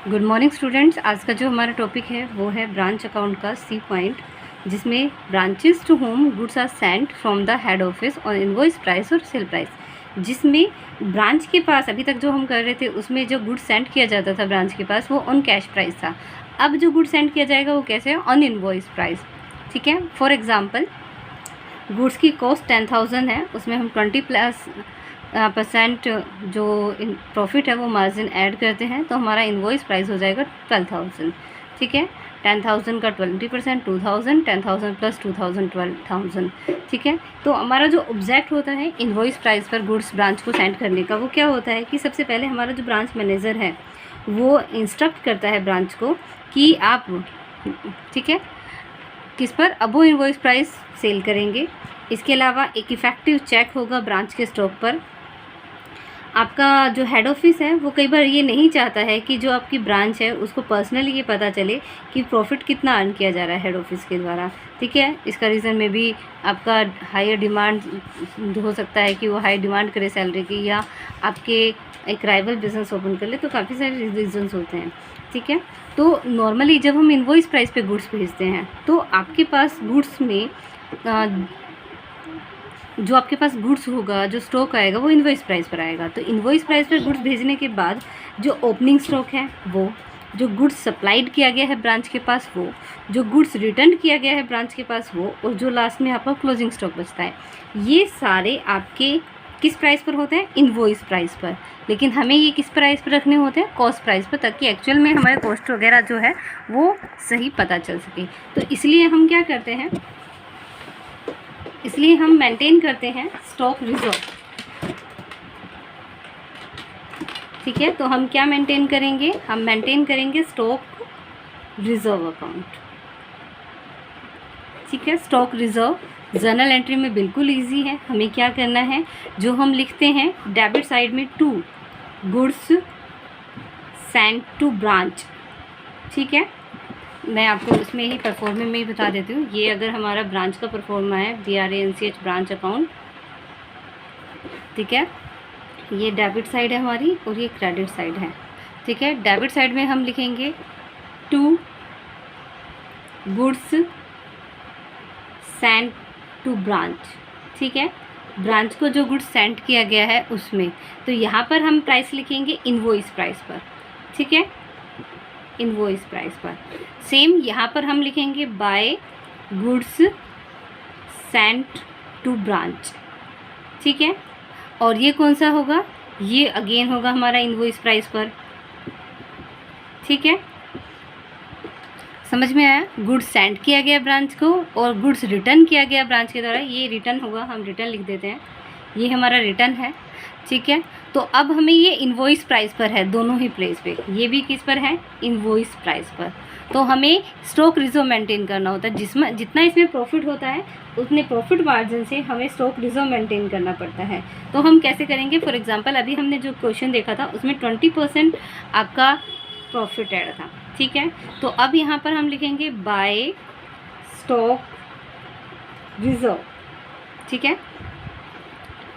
Good morning students. आज का जो हमारा टॉपिक है वो है ब्रांच अकाउंट का सी पॉइंट, जिसमें branches to home goods are sent from the head office on invoice price और सेल प्राइस। जिसमें ब्रांच के पास अभी तक जो हम कर रहे थे उसमें जो गुड्स सेंड किया जाता था ब्रांच के पास वो ऑन कैश प्राइस था। अब जो गुड्स सेंड किया जाएगा वो कैसे है? On invoice price. ठीक है। फॉर एग्जाम्पल, गुड्स की कॉस्ट 10,000 है, उसमें हम 20% जो प्रॉफिट है वो मार्जिन ऐड करते हैं, तो हमारा इनवॉइस प्राइस हो जाएगा 12,000। ठीक है। 10,000 का 20% 2,000, 10,000 प्लस 2,000 12,000। ठीक है। तो हमारा जो ऑब्जेक्ट होता है इनवॉइस प्राइस पर गुड्स ब्रांच को सेंड करने का, वो क्या होता है कि सबसे पहले हमारा जो ब्रांच मैनेजर है वो इंस्ट्रक्ट करता है ब्रांच को कि आप, ठीक है, किस पर अबो इनवॉइस प्राइस सेल करेंगे। इसके अलावा एक इफ़ेक्टिव चेक होगा ब्रांच के स्टॉक पर। आपका जो हेड ऑफिस है वो कई बार ये नहीं चाहता है कि जो आपकी ब्रांच है उसको पर्सनली ये पता चले कि प्रॉफिट कितना अर्न किया जा रहा है हेड ऑफिस के द्वारा। ठीक है। इसका रीज़न में भी आपका हायर डिमांड हो सकता है कि वो हाई डिमांड करे सैलरी की, या आपके एक राइवल बिजनेस ओपन कर ले, तो काफ़ी सारे रीजंस होते हैं। ठीक है। तो नॉर्मली जब हम इनवॉइस प्राइस पे गुड्स भेजते हैं तो आपके पास गुड्स में जो आपके पास गुड्स होगा, जो स्टॉक आएगा वो इनवॉइस प्राइस पर आएगा। तो इनवॉइस प्राइस पर गुड्स भेजने के बाद जो ओपनिंग स्टॉक है वो, जो गुड्स सप्लाइड किया गया है ब्रांच के पास वो, जो गुड्स रिटर्न किया गया है ब्रांच के पास वो, और जो लास्ट में आपका क्लोजिंग स्टॉक बचता है, ये सारे आपके किस प्राइस पर होते हैं? इनवॉइस प्राइस पर। लेकिन हमें ये किस प्राइस पर रखने होते हैं? कॉस्ट प्राइस पर, ताकि एक्चुअल में हमारे कॉस्ट वगैरह जो है वो सही पता चल सके। तो इसलिए हम क्या करते हैं, इसलिए हम मेंटेन करते हैं स्टॉक रिजर्व। ठीक है। तो हम क्या मेंटेन करेंगे? हम मेंटेन करेंगे स्टॉक रिजर्व अकाउंट। ठीक है। स्टॉक रिजर्व जर्नल एंट्री में बिल्कुल इजी है। हमें क्या करना है, जो हम लिखते हैं डेबिट साइड में to goods send to branch. ठीक है। मैं आपको इसमें ही परफॉर्मा में ही बता देती हूँ। ये अगर हमारा ब्रांच का परफॉर्मा है BRANCH ब्रांच अकाउंट, ठीक है, ये डेबिट साइड है हमारी और ये क्रेडिट साइड है। ठीक है। डेबिट साइड में हम लिखेंगे to goods send to branch. ठीक है। ब्रांच को जो गुड्स सेंड किया गया है उसमें, तो यहाँ पर हम प्राइस लिखेंगे इनवॉइस प्राइस पर। ठीक है। इनवॉइस प्राइस पर। सेम यहाँ पर हम लिखेंगे by goods sent to branch. ठीक है। और ये कौन सा होगा? ये अगेन होगा हमारा इनवॉइस प्राइस पर। ठीक है। समझ में आया? गुड्स सेंड किया गया ब्रांच को और गुड्स रिटर्न किया गया ब्रांच के द्वारा, ये रिटर्न होगा, हम रिटर्न लिख देते हैं, ये हमारा रिटर्न है। ठीक है। तो अब हमें ये इनवॉइस प्राइस पर है दोनों ही प्लेस पे। ये भी किस पर है? इनवॉइस प्राइस पर। तो हमें स्टॉक रिजर्व मेंटेन करना होता है, जिसमें जितना इसमें प्रॉफिट होता है उतने प्रॉफिट मार्जिन से हमें स्टॉक रिजर्व मेंटेन करना पड़ता है। तो हम कैसे करेंगे? फॉर एग्जांपल, अभी हमने जो क्वेश्चन देखा था उसमें 20% आपका प्रॉफिट ऐड था। ठीक है। तो अब यहाँ पर हम लिखेंगे बाय स्टॉक रिजर्व। ठीक है।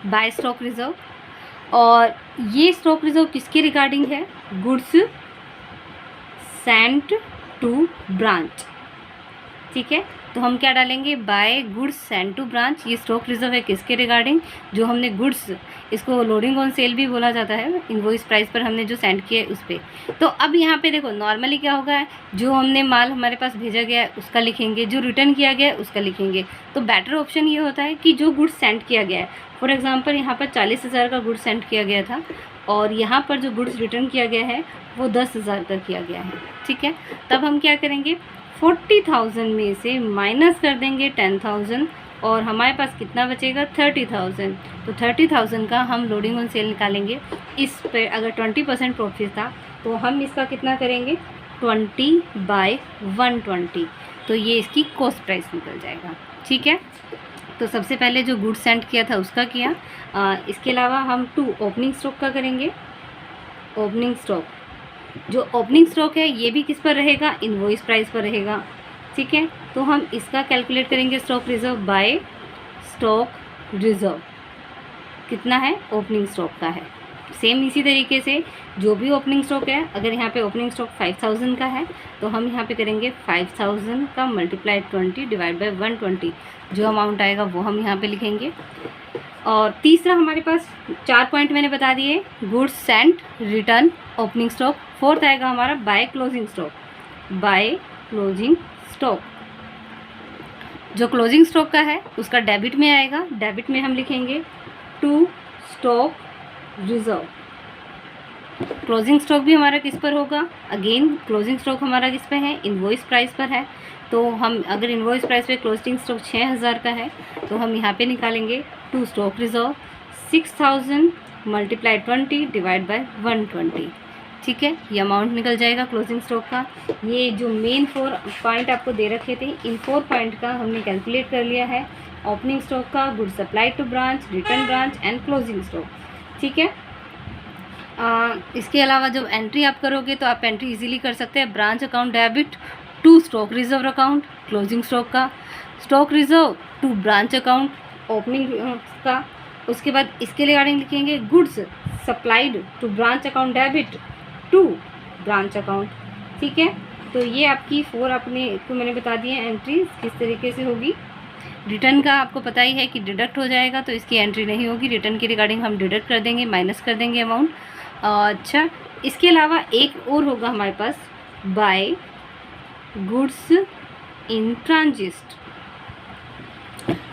By stock reserve. और ये स्टॉक रिजर्व किसके रिगार्डिंग है? Goods sent to branch. ठीक है। तो हम क्या डालेंगे? By goods sent to branch. ये स्टॉक रिजर्व है किसके रिगार्डिंग? जो हमने गुड्स, इसको लोडिंग ऑन सेल भी बोला जाता है, इनवॉइस प्राइस पर हमने जो सेंड किया है उस पर। तो अब यहाँ पे देखो, नॉर्मली क्या होगा, जो हमने माल हमारे पास भेजा गया है उसका लिखेंगे, जो रिटर्न किया गया है उसका लिखेंगे। तो बेटर ऑप्शन ये होता है कि जो गुड्स सेंड किया गया है, फॉर एग्जाम्पल यहाँ पर 40,000 का गुड्स सेंड किया गया था और यहाँ पर जो गुड्स रिटर्न किया गया है वो 10,000 का किया गया है। ठीक है। तब हम क्या करेंगे? 40,000 में से माइनस कर देंगे 10,000 और हमारे पास कितना बचेगा? 30,000। तो 30,000 का हम लोडिंग ऑन सेल निकालेंगे। इस पे अगर 20% प्रॉफिट था तो हम इसका कितना करेंगे? 20/120। तो ये इसकी कॉस्ट प्राइस निकल जाएगा। ठीक है। तो सबसे पहले जो गुड्स सेंड किया था उसका किया। इसके अलावा हम टू ओपनिंग स्टॉक का करेंगे। ओपनिंग स्टॉक, जो ओपनिंग स्टॉक है ये भी किस पर रहेगा? इनवॉइस प्राइस पर रहेगा। ठीक है। तो हम इसका कैलकुलेट करेंगे stock reserve by stock reserve. कितना है? ओपनिंग स्टॉक का है। सेम इसी तरीके से जो भी ओपनिंग स्टॉक है, अगर यहाँ पे ओपनिंग स्टॉक 5000 का है तो हम यहाँ पे करेंगे 5000 का मल्टीप्लाई 20 डिवाइड बाय 120, जो अमाउंट आएगा वो हम यहाँ पे लिखेंगे। और तीसरा हमारे पास 4 पॉइंट मैंने बता दिए, goods Saint, return, opening stock. Fourth आएगा हमारा by closing stock. By closing stock, जो क्लोजिंग स्टॉक का है उसका डेबिट में आएगा। डेबिट में हम लिखेंगे to stock reserve. Closing stock भी हमारा किस पर होगा, अगेन क्लोजिंग स्टॉक हमारा किस पे है, इनवॉइस प्राइस पर है। तो हम अगर इनवॉइस प्राइस पे क्लोजिंग स्टॉक 6000 का है तो हम यहाँ पे निकालेंगे to stock reserve 6000 multiply 20 divide by 120। ठीक है, ये अमाउंट निकल जाएगा क्लोजिंग स्टॉक का। ये जो मेन 4 पॉइंट आपको दे रखे थे, इन 4 पॉइंट का हमने कैलकुलेट कर लिया है, ओपनिंग स्टॉक का, good supply to branch, return branch and closing stock. ठीक है, इसके अलावा जब एंट्री आप करोगे तो आप एंट्री इजीली कर सकते हैं। Branch account debit to stock reserve account closing stock का, stock reserve to branch account opening का। उसके बाद इसके रिगार्डिंग लिखेंगे goods supplied to branch account debit to branch account. ठीक है, तो ये आपकी 4 अपने को मैंने बता दिए एंट्री किस तरीके से होगी। रिटर्न का आपको पता ही है कि डिडक्ट हो जाएगा, तो इसकी एंट्री नहीं होगी। रिटर्न के रिगार्डिंग हम डिडक्ट कर देंगे, माइनस कर देंगे अमाउंट। अच्छा, इसके अलावा एक और होगा हमारे पास बाय गुड्स इन ट्रांजिट।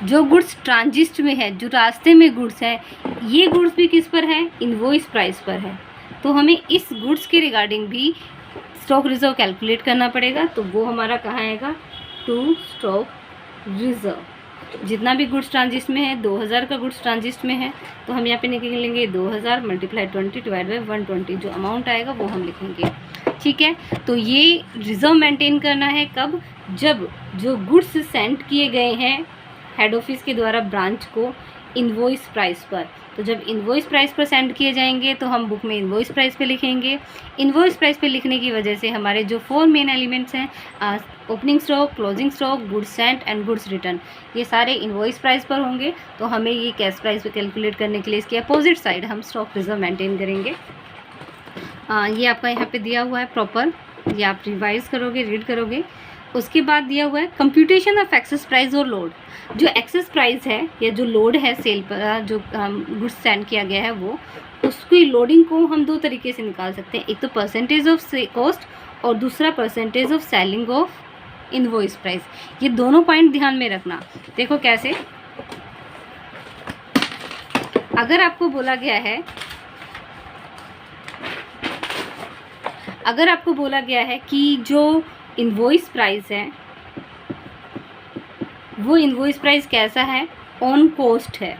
जो गुड्स ट्रांजिट में है, जो रास्ते में गुड्स है, ये गुड्स भी किस पर है, इनवॉइस प्राइस पर है। तो हमें इस गुड्स के रिगार्डिंग भी स्टॉक रिजर्व कैलकुलेट करना पड़ेगा। तो वो हमारा कहाँ आएगा, टू स्टॉक रिजर्व। जितना भी गुड्स ट्रांजिट में है, 2000 का गुड्स ट्रांजिट में है, तो हम यहाँ पे निकलेंगे 2000 मल्टीप्लाई 20 डिवाइड बाई 120, जो अमाउंट आएगा वो हम लिखेंगे। ठीक है, तो ये रिजर्व मेंटेन करना है कब, जब जो गुड्स सेंड किए गए हैं हेड ऑफिस के द्वारा ब्रांच को इनवॉइस प्राइस पर। तो जब इनवॉइस प्राइस पर सेंड किए जाएंगे तो हम बुक में इनवॉइस प्राइस पे लिखेंगे। इनवॉइस प्राइस पे लिखने की वजह से हमारे जो 4 मेन एलिमेंट्स हैं, opening stock, closing stock, goods Saint and goods return, ये सारे इनवॉइस प्राइस पर होंगे। तो हमें ये कैश प्राइस पे कैलकुलेट करने के लिए इसके अपोजिट साइड हम स्टॉक रिजर्व मेंटेन करेंगे। ये आपका यहाँ पे दिया हुआ है प्रॉपर, ये आप रिवाइज करोगे, रीड करोगे। उसके बाद दिया हुआ है कंप्यूटेशन ऑफ एक्सेस प्राइस और लोड। जो एक्सेस प्राइस है या जो लोड है सेल पर, जो गुड्स सेंड किया गया है, वो उसकी लोडिंग को हम 2 तरीके से निकाल सकते हैं। एक तो परसेंटेज ऑफ कॉस्ट और दूसरा percentage of selling of invoice price. ये दोनों पॉइंट ध्यान में रखना। देखो कैसे, अगर आपको बोला गया है कि जो इनवॉइस प्राइस है वो इनवॉइस प्राइस कैसा है, ऑन कॉस्ट है,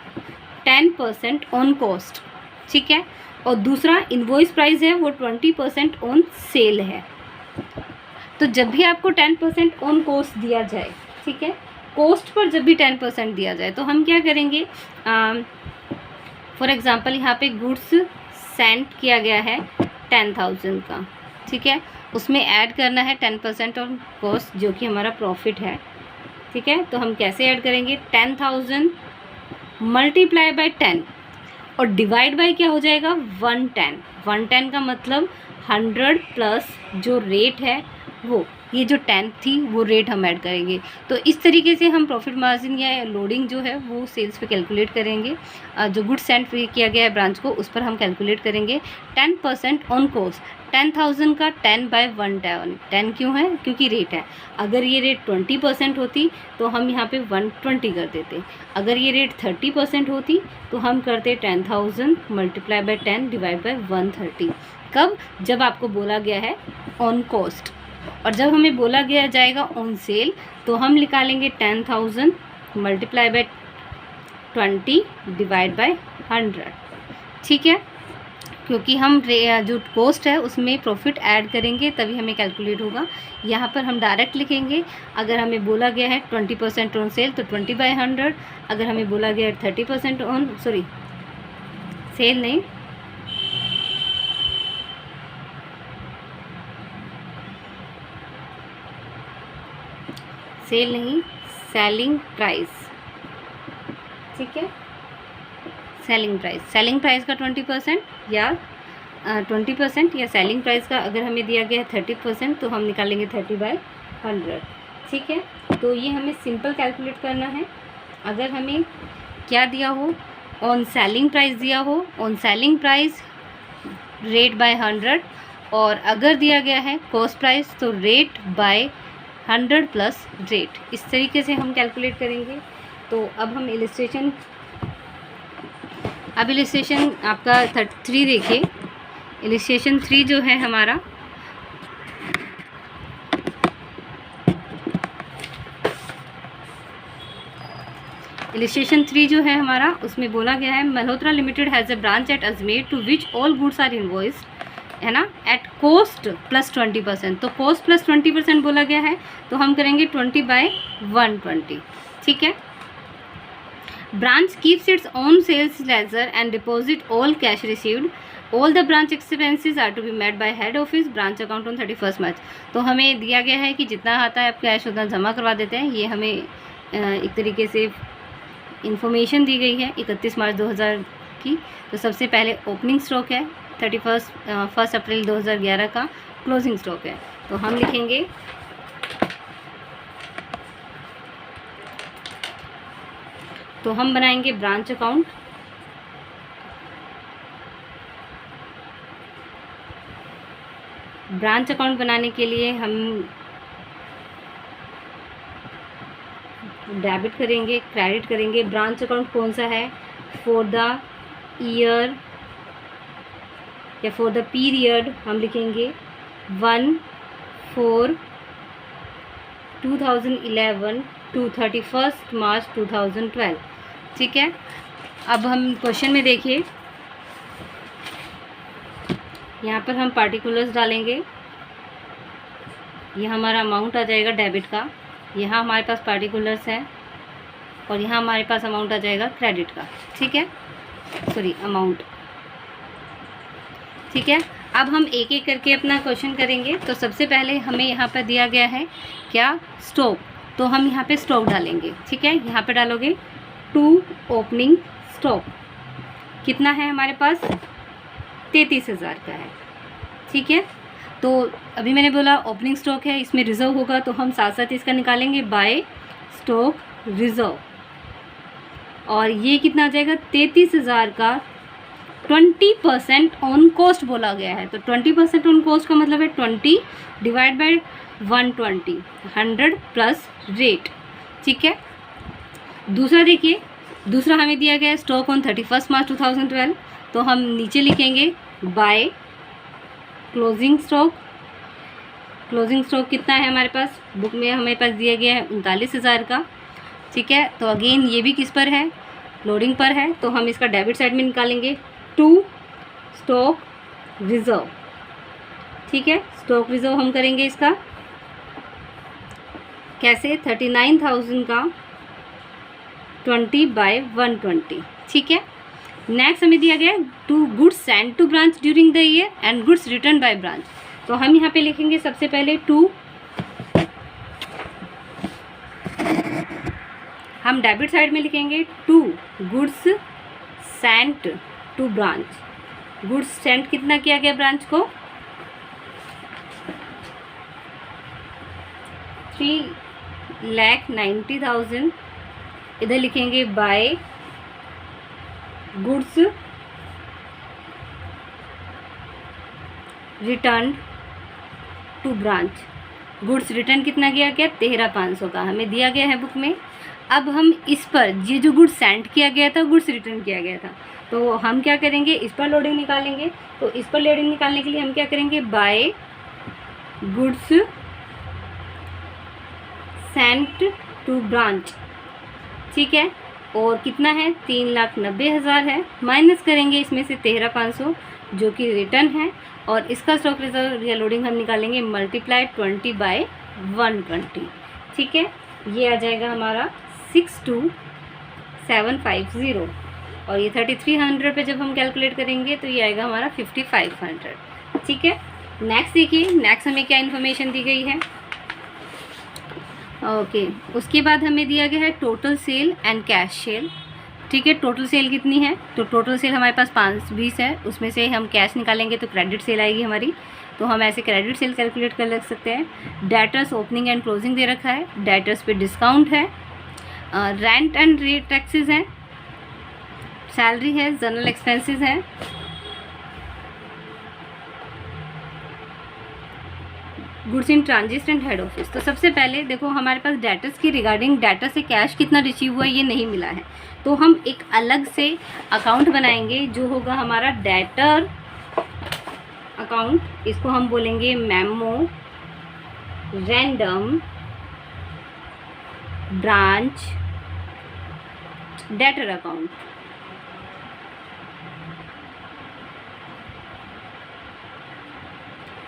10% ऑन कॉस्ट। ठीक है, और दूसरा इनवॉइस प्राइस है वो 20% ऑन सेल है। तो जब भी आपको 10% ऑन कॉस्ट दिया जाए, ठीक है, कॉस्ट पर जब भी 10% दिया जाए तो हम क्या करेंगे, फॉर एग्जांपल यहाँ पे गुड्स सेंड किया गया है 10,000 का, ठीक है, उसमें ऐड करना है 10% ऑन कॉस्ट, जो कि हमारा प्रॉफिट है। ठीक है, तो हम कैसे ऐड करेंगे, 10,000 मल्टीप्लाई बाय 10 और डिवाइड बाय क्या हो जाएगा, 110। 110 का मतलब 100 प्लस जो रेट है वो, ये जो 10 थी वो रेट हम ऐड करेंगे। तो इस तरीके से हम प्रॉफिट मार्जिन या लोडिंग जो है वो सेल्स पे कैलकुलेट करेंगे। जो गुड सेंड किया गया है ब्रांच को, उस पर हम कैलकुलेट करेंगे 10% ऑन कॉस्ट। 10,000 का 10 बाय 110, 10 क्यों है, क्योंकि रेट है। अगर ये रेट 20% होती तो हम यहाँ पे 120 कर देते। अगर ये रेट 30% होती तो हम करते 10,000 मल्टीप्लाई बाय 10 डिवाइड बाय 130। कब, जब आपको बोला गया है ऑन कॉस्ट, और जब हमें बोला गया जाएगा ऑन सेल तो हम निकालेंगे 10,000 मल्टीप्लाई बाय 20 डिवाइड बाय 100। ठीक है, क्योंकि हम जो कॉस्ट है उसमें प्रॉफिट ऐड करेंगे तभी हमें कैलकुलेट होगा। यहाँ पर हम डायरेक्ट लिखेंगे, अगर हमें बोला गया है 20% ऑन सेल तो 20 बाय 100, अगर हमें बोला गया है 30% ऑन सेल नहीं, सेलिंग प्राइस। ठीक है, सेलिंग प्राइस का 20%, या 20%, या सेलिंग प्राइस का अगर हमें दिया गया है 30% तो हम निकालेंगे 30/100। ठीक है, तो ये हमें सिंपल कैलकुलेट करना है। अगर हमें क्या दिया हो, ऑन सेलिंग प्राइस दिया हो, on selling price rate by 100, और अगर दिया गया है कॉस्ट प्राइस तो रेट बाय 100 प्लस रेट। इस तरीके से हम कैलकुलेट करेंगे। तो अब हम इलिस्ट्रेशन आपका 3 देखिए। इलिस्ट्रेशन 3 जो है हमारा, इलिस्ट्रेशन 3 जो है हमारा, उसमें बोला गया है Malhotra limited has a branch at Ajmer to which all goods are invoiced, है ना, एट कॉस्ट प्लस 20%। तो कॉस्ट प्लस 20% बोला गया है, तो हम करेंगे 20/120। ठीक है। Branch keeps its own sales ledger and deposit all cash received, all the branch expenses are to be made by head office branch account on 31 March. तो हमें दिया गया है कि जितना आता है आप कैश उतना जमा करवा देते हैं। ये हमें एक तरीके से इन्फॉर्मेशन दी गई है 31 मार्च 2000 की। तो सबसे पहले ओपनिंग स्टॉक है 1 अप्रैल 2011 का, क्लोजिंग स्टॉक है। तो हम लिखेंगे तो हम बनाएंगे ब्रांच अकाउंट। ब्रांच अकाउंट बनाने के लिए हम डेबिट करेंगे, क्रेडिट करेंगे। ब्रांच अकाउंट कौन सा है, फॉर द ईयर या फॉर द पीरियड हम लिखेंगे 1/4/2011 टू 31 मार्च 2012। ठीक है। अब हम क्वेश्चन में देखिए, यहाँ पर हम पार्टिकुलर्स डालेंगे। यह हमारा अमाउंट आ जाएगा डेबिट का, यहाँ हमारे पास पार्टिकुलर्स है, और यहाँ हमारे पास अमाउंट आ जाएगा क्रेडिट का। ठीक है, सॉरी अमाउंट। ठीक है, अब हम एक एक करके अपना क्वेश्चन करेंगे। तो सबसे पहले हमें यहाँ पर दिया गया है क्या, स्टॉक। तो हम यहाँ पे स्टॉक डालेंगे। ठीक है, यहाँ पे डालोगे 2 ओपनिंग स्टॉक, कितना है हमारे पास, 33,000 का है। ठीक है, तो अभी मैंने बोला ओपनिंग स्टॉक है, इसमें रिज़र्व होगा, तो हम साथ साथ इसका निकालेंगे बाय स्टॉक रिज़र्व। और ये कितना आ जाएगा, 33,000 का 20% ऑन कॉस्ट बोला गया है। तो 20% ऑन कॉस्ट का मतलब है 20 डिवाइड बाय 120, 100 प्लस रेट। ठीक है, दूसरा देखिए, दूसरा हमें दिया गया है स्टॉक ऑन 31 मार्च 2012। तो हम नीचे लिखेंगे by closing stock. Closing stock कितना है हमारे पास, बुक में हमारे पास दिया गया है 39,000 का। ठीक है, तो अगेन ये भी किस पर है, लोडिंग पर है। तो हम इसका डेबिट साइड में निकालेंगे 2 स्टॉक रिजर्व। ठीक है, स्टॉक रिजर्व हम करेंगे इसका कैसे, 39,000 का 20/120। ठीक है, नेक्स्ट हमें दिया गया है 2 goods send to branch during the year and goods return by branch. तो हम यहाँ पे लिखेंगे सबसे पहले 2, हम डेबिट साइड में लिखेंगे 2 goods sent to branch. Goods sent कितना किया गया ब्रांच को, 3,90,000। इधर लिखेंगे by goods return to branch. Goods return कितना किया गया, 13,500 का हमें दिया गया है बुक में। अब हम इस पर ये जो गुड्स सेंड किया गया था, गुड्स रिटर्न किया गया था, तो हम क्या करेंगे, इस पर लोडिंग निकालेंगे। तो इस पर लोडिंग निकालने के लिए हम क्या करेंगे, by goods sent to branch. ठीक है, और कितना है, 3,90,000 है, माइनस करेंगे इसमें से 13,500 जो कि रिटर्न है, और इसका स्टॉक रिजर्व या लोडिंग हम निकालेंगे मल्टीप्लाई 20/120। ठीक है, ये आ जाएगा हमारा 62,750, और ये 3,300 पे जब हम कैलकुलेट करेंगे तो ये आएगा हमारा 5,500। ठीक है, नेक्स्ट देखिए, नेक्स्ट हमें क्या इन्फॉर्मेशन दी गई है। ओके, उसके बाद हमें दिया गया है total sale and cash cell. ठीक है। टोटल सेल कितनी है, तो टोटल सेल हमारे पास 520 है, उसमें से हम कैश निकालेंगे तो क्रेडिट सेल आएगी हमारी, तो हम ऐसे क्रेडिट सेल कैलकुलेट कर लग सकते हैं। डेटर्स ओपनिंग एंड क्लोजिंग दे रखा है, डेटर्स पे डिस्काउंट है, रेंट एंड रेट टैक्सेस हैं, सैलरी है, जनरल एक्सपेंसेस हैं, goods in transit and head office. तो सबसे पहले देखो हमारे पास डेटर्स की रिगार्डिंग डेटर से कैश कितना रिसीव हुआ ये नहीं मिला है, तो हम एक अलग से अकाउंट बनाएंगे जो होगा हमारा डेटर अकाउंट। इसको हम बोलेंगे memo random branch debtor account.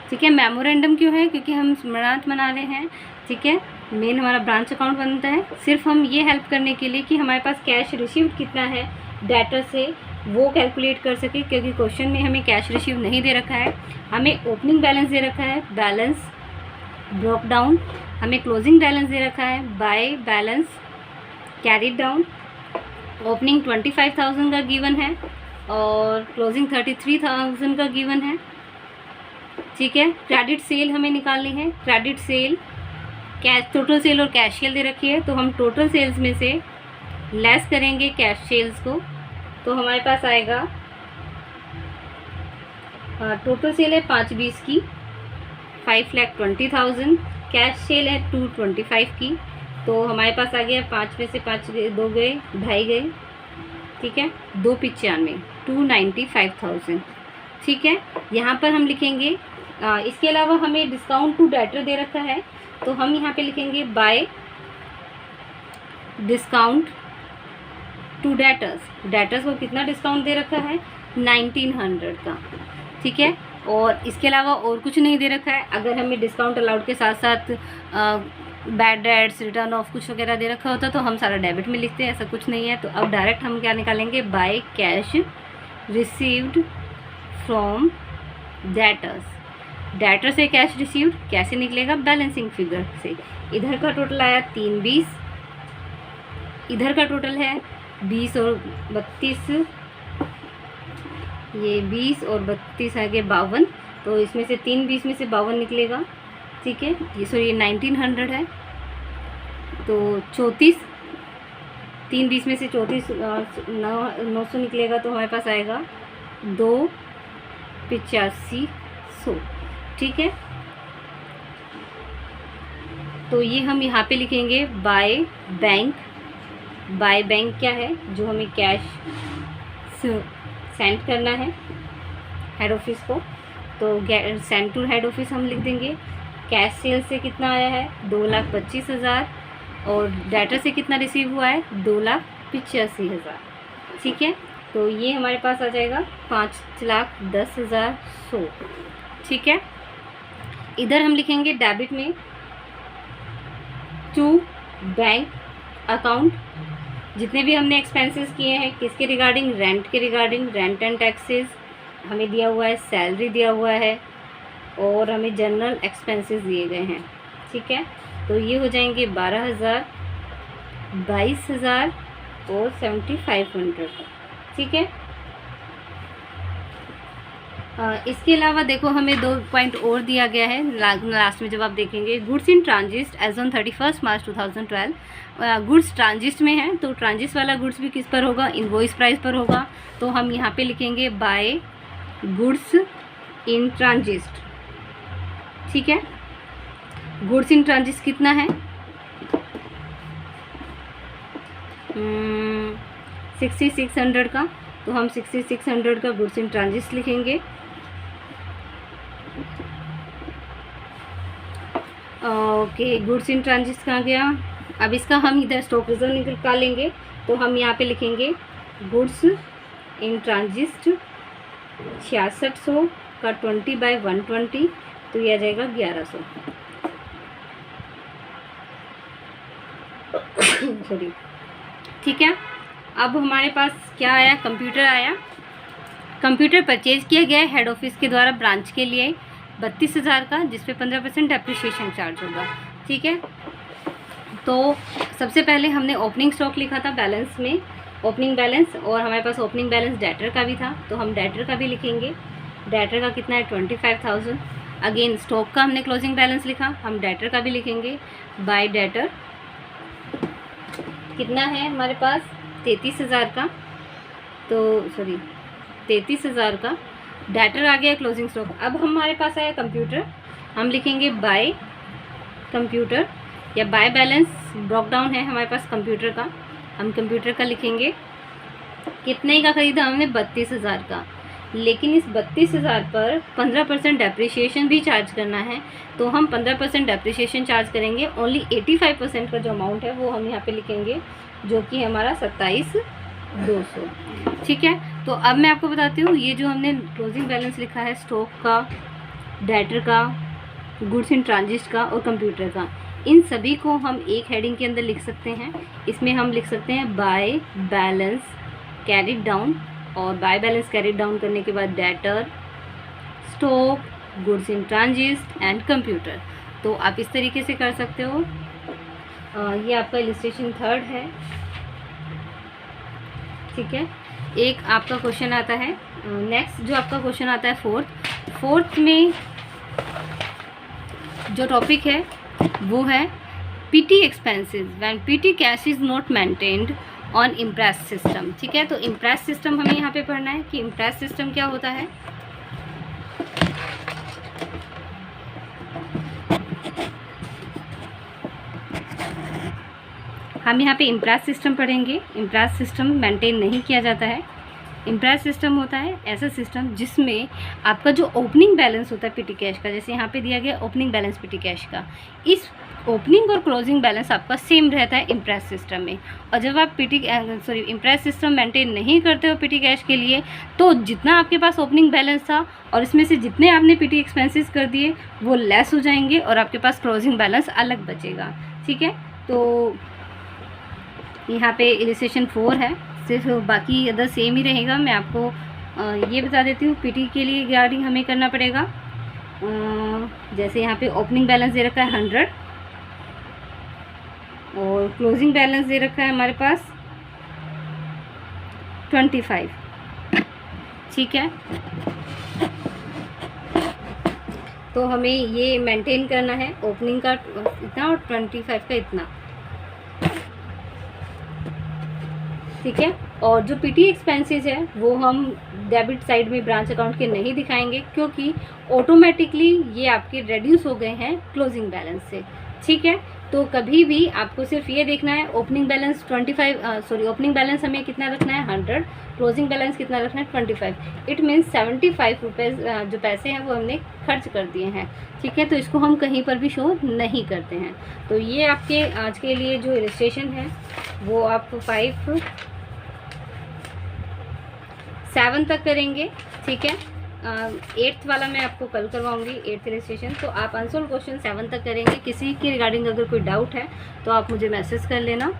ठीक है। मेमोरेंडम क्यों है, क्योंकि हम स्मृणार्थ मना रहे हैं। ठीक है। मेन हमारा ब्रांच अकाउंट बनता है सिर्फ हम ये हेल्प करने के लिए कि हमारे पास कैश रिसीव्ड कितना है डेटर से वो कैलकुलेट कर सके, क्योंकि क्वेश्चन में हमें कैश रिसीव नहीं दे रखा है, हमें ओपनिंग बैलेंस दे रखा है, बैलेंस ब्रोक डाउन, हमें क्लोजिंग बैलेंस दे रखा है, by balance carried down. Opening 25,000 का गिवन है और क्लोजिंग 33,000 का गिवन है। ठीक है। क्रेडिट सेल हमें निकालनी है, credit sale cash, total sale और कैश सेल दे रखी है, तो हम टोटल सेल्स में से लेस करेंगे कैश सेल्स को, तो हमारे पास आएगा टोटल सेल है 520 की 5,20,000, कैश सेल है 225 की, तो हमारे पास आ गया 5 में से 5 2 गए, 2.5 गए। ठीक है। 295 295,000। ठीक है। यहाँ पर हम लिखेंगे इसके अलावा हमें डिस्काउंट टू डेटर दे रखा है, तो हम यहाँ पे लिखेंगे by discount to debtors. Debtors को कितना डिस्काउंट दे रखा है 1900 का। ठीक है। और इसके अलावा और कुछ नहीं दे रखा है। अगर हमें डिस्काउंट अलाउड के साथ साथ बैड डेट्स रिटर्न ऑफ कुछ वगैरह दे रखा होता तो हम सारा डेबिट में लिखते हैं, ऐसा कुछ नहीं है। तो अब डायरेक्ट हम क्या निकालेंगे, by cash received from debtors. Debtor से कैश रिसीव्ड कैसे निकलेगा, बैलेंसिंग फिगर से। इधर का टोटल आया 320, इधर का टोटल है 20 और 32, ये 20 और 32 आगे 52, तो इसमें से 320 में से 52 निकलेगा। ठीक है। ये सॉरी 1900 है, तो 34, 320 में से 34 900 निकलेगा, तो हमारे पास आएगा 2,85,100। ठीक है। तो ये हम यहाँ पे लिखेंगे बाय बैंक। बाय बैंक क्या है, जो हमें कैश सेंड करना है हेड ऑफिस को, तो सेंड टू हेड ऑफिस हम लिख देंगे। कैश सेल से कितना आया है 2,25,000 और डेटर से कितना रिसीव हुआ है 2,85,000। ठीक है। तो ये हमारे पास आ जाएगा 5,10,100। ठीक है। इधर हम लिखेंगे डेबिट में टू बैंक अकाउंट, जितने भी हमने एक्सपेंसेस किए हैं किसके रिगार्डिंग, रेंट के रिगार्डिंग, रेंट एंड टैक्सेस हमें दिया हुआ है, सैलरी दिया हुआ है और हमें जनरल एक्सपेंसेस दिए गए हैं। ठीक है। तो ये हो जाएंगे 12,000, 22,000 और 7,500। ठीक है। इसके अलावा देखो हमें 2 पॉइंट और दिया गया है लास्ट में जब आप देखेंगे। Goods in transit as on 31 March 2012। Goods transit में है, तो ट्रांजिट वाला गुड्स भी किस पर होगा, इनवॉइस प्राइस पर होगा, तो हम यहाँ पे लिखेंगे बाय गुड्स इन ट्रांजिट। ठीक है। गुड्स इन ट्रांजिट कितना है 6600 का, तो हम 6600 का गुड्स इन ट्रांजिट लिखेंगे। ओके, गुड्स इन ट्रांजिट कहाँ गया, अब इसका हम इधर स्टॉक रिजर्व निकालेंगे, तो हम यहाँ पे लिखेंगे गुड्स इन ट्रांजिट 6600 का 20/120, तो ये आ जाएगा 1100। सॉरी। ठीक है। अब हमारे पास क्या आया, कंप्यूटर आया। कंप्यूटर परचेज किया गया है हेड ऑफिस के द्वारा ब्रांच के लिए 32,000 का, जिस पे 15% डेप्रिसिएशन चार्ज होगा। ठीक है। तो सबसे पहले हमने ओपनिंग स्टॉक लिखा था बैलेंस में, ओपनिंग बैलेंस, और हमारे पास ओपनिंग बैलेंस डेटर का भी था, तो हम डेटर का भी लिखेंगे। डेटर का कितना है 25,000। अगेन स्टॉक का हमने क्लोजिंग बैलेंस लिखा, हम डेटर का भी लिखेंगे। बाय डेटर कितना है हमारे पास 33,000 का, तो सॉरी 33,000 का डेटर आ गया क्लोजिंग स्टॉक। अब हमारे पास आया कंप्यूटर, हम लिखेंगे बाय कंप्यूटर, या बाय बैलेंस ब्रॉक डाउन है हमारे पास कंप्यूटर का, हम कंप्यूटर का लिखेंगे। कितने का खरीदा हमने 32,000 का, लेकिन इस 32,000 पर 15% डेप्रिसिएशन भी चार्ज करना है, तो हम 15% डेप्रिसिएशन चार्ज करेंगे। ओनली 85% का जो अमाउंट है वो हम यहाँ पे लिखेंगे, जो कि हमारा 27,200। ठीक है, तो अब मैं आपको बताती हूँ ये जो हमने क्लोजिंग बैलेंस लिखा है स्टॉक का, डेटर का, गुड्स इन ट्रांजिट का और कंप्यूटर का, इन सभी को हम एक हेडिंग के अंदर लिख सकते हैं। इसमें हम लिख सकते हैं बाय बैलेंस कैरिड डाउन, और बाय बैलेंस कैरिड डाउन करने के बाद debtor, stock, goods in transit and computer. तो आप इस तरीके से कर सकते हो। ये आपका इलस्ट्रेशन 3 है। ठीक है, एक आपका क्वेश्चन आता है, नेक्स्ट जो आपका क्वेश्चन आता है फोर्थ में जो टॉपिक है वो है PT expenses when PT cash is not maintained on impress system. ठीक है, तो इम्प्रेस सिस्टम हमें यहाँ पे पढ़ना है कि इम्प्रेस सिस्टम क्या होता है। हम यहाँ पे इम्प्रेस सिस्टम पढ़ेंगे। इम्प्रेस सिस्टम मेंटेन नहीं किया जाता है। इम्प्रेस सिस्टम होता है ऐसा सिस्टम जिसमें आपका जो ओपनिंग बैलेंस होता है पीटी कैश का, जैसे यहाँ पे दिया गया ओपनिंग बैलेंस पीटी कैश का, इस ओपनिंग और क्लोजिंग बैलेंस आपका सेम रहता है इम्प्रेस सिस्टम में। और जब आप इम्प्रेस सिस्टम मेंटेन नहीं करते हो पीटी कैश के लिए, तो जितना आपके पास ओपनिंग बैलेंस था और इसमें से जितने आपने पीटी एक्सपेंसेस कर दिए वो लेस हो जाएंगे और आपके पास क्लोजिंग बैलेंस अलग बचेगा। ठीक है, तो यहाँ पे इलस्ट्रेशन 4 है, सिर्फ बाकी अदर सेम ही रहेगा। मैं आपको ये बता देती हूँ पीटी के लिए रिगार्डिंग हमें करना पड़ेगा। जैसे यहाँ पे ओपनिंग बैलेंस दे रखा है 100 और क्लोजिंग बैलेंस दे रखा है हमारे पास 25। ठीक है, तो हमें ये मेंटेन करना है, ओपनिंग का इतना और 25 का इतना। ठीक है, और जो पीटी एक्सपेंसेस है वो हम डेबिट साइड में ब्रांच अकाउंट के नहीं दिखाएंगे, क्योंकि ऑटोमेटिकली ये आपके रिड्यूस हो गए हैं क्लोजिंग बैलेंस से। ठीक है, तो कभी भी आपको सिर्फ ये देखना है ओपनिंग बैलेंस ओपनिंग बैलेंस हमें कितना रखना है 100, क्लोजिंग बैलेंस कितना रखना है 25। इट मीन्स 75 रुपीज़ जो पैसे हैं वो हमने खर्च कर दिए हैं। ठीक है, तो इसको हम कहीं पर भी शो नहीं करते हैं। तो ये आपके आज के लिए जो इलस्ट्रेशन है वो आप 7 तक करेंगे। ठीक है, 8th वाला मैं आपको कल करवाऊंगी, 8th इलस्ट्रेशन। तो आप आंसर क्वेश्चन 7 तक करेंगे। किसी के रिगार्डिंग अगर कोई डाउट है तो आप मुझे मैसेज कर लेना।